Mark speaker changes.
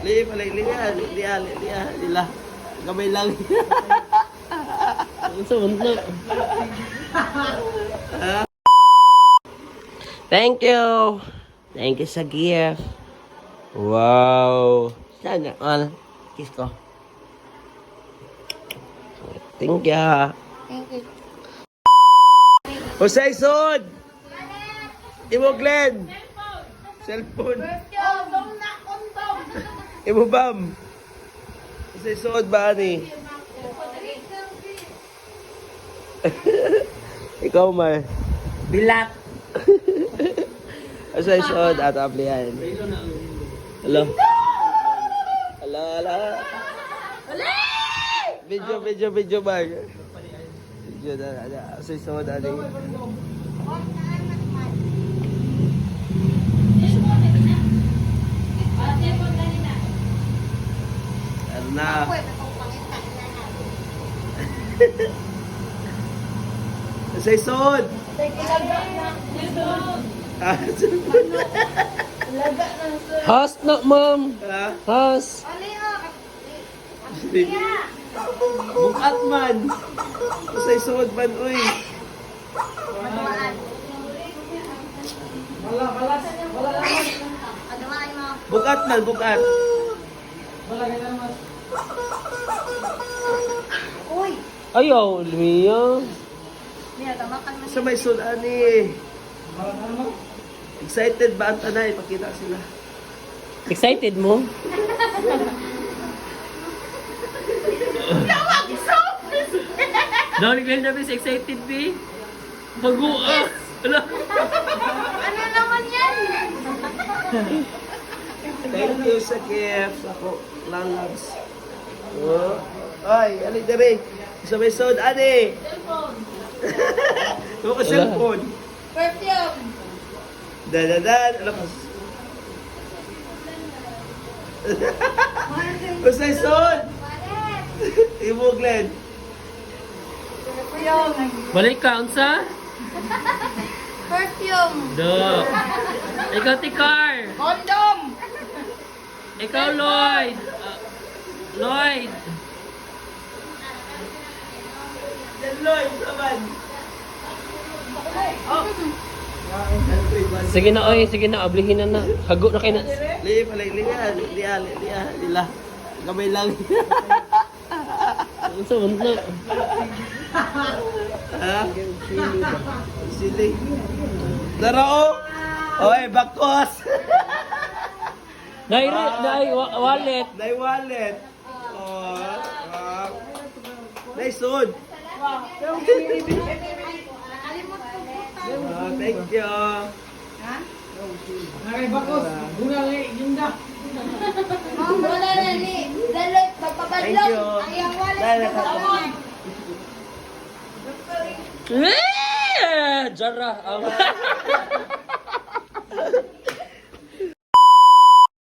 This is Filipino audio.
Speaker 1: Li, liya, nila. Gamay lang. Thank you. Thank you sa gift. Wow. Sana all. Kiss ko. Thank you.
Speaker 2: Thank you.
Speaker 1: Jose Sod! Imo Glenn! Cellphone! Imo Bam! Jose Sod ba ni? Ikaw Mar.
Speaker 3: Bilat.
Speaker 1: Jose Sod at aplihan. Hello? Hello? Video Mar. Video na. Jose Sod ani. Ano na? Jose Sod!
Speaker 3: Has na, ma'am.
Speaker 1: Ha?
Speaker 3: Has.
Speaker 1: Bukat man! Jose Sod man, uy! Bukat man, bukat!
Speaker 2: Uy!
Speaker 3: Ayaw, Mia.
Speaker 1: Sa may Sod, ani? Excited ba ang tanay? Pakita sila.
Speaker 3: Excited mo? Don't feel na bis excited, B. Bago, Ala.
Speaker 2: Ano naman yan?
Speaker 1: Thank you sa gift. Ako, lalabs. Oh. Ay, ali dere. Sa may Sod, ani? Cellphone. Ito ka cellphone.
Speaker 2: Perfume!
Speaker 1: Dan. Ano ka? Jose Sod! Imo Glenn.
Speaker 2: Perfume!
Speaker 3: Balik ka, unsa?
Speaker 2: Perfume!
Speaker 3: Do. Ikaw, Tikar.
Speaker 2: Condom!
Speaker 3: Ikaw, Lloyd. Lloyd.
Speaker 1: Lloyd, naman.
Speaker 3: Sige na, oy. Sige na, ablihin na na. Hago na kayo na.
Speaker 1: Liya, nila. Gamay lang.
Speaker 3: Unsa man na?
Speaker 1: Ha? Sili. Darao. Oy, bakos.
Speaker 3: Dai, wallet.
Speaker 1: Nay wallet. Oh. Nay Sod. Thank you.
Speaker 2: Ma'am, wala na ni. Daloy, magpapadlong.
Speaker 1: Thank you.
Speaker 2: Ang iyang wallet.
Speaker 1: Dahil
Speaker 2: Bawon.
Speaker 3: Jara.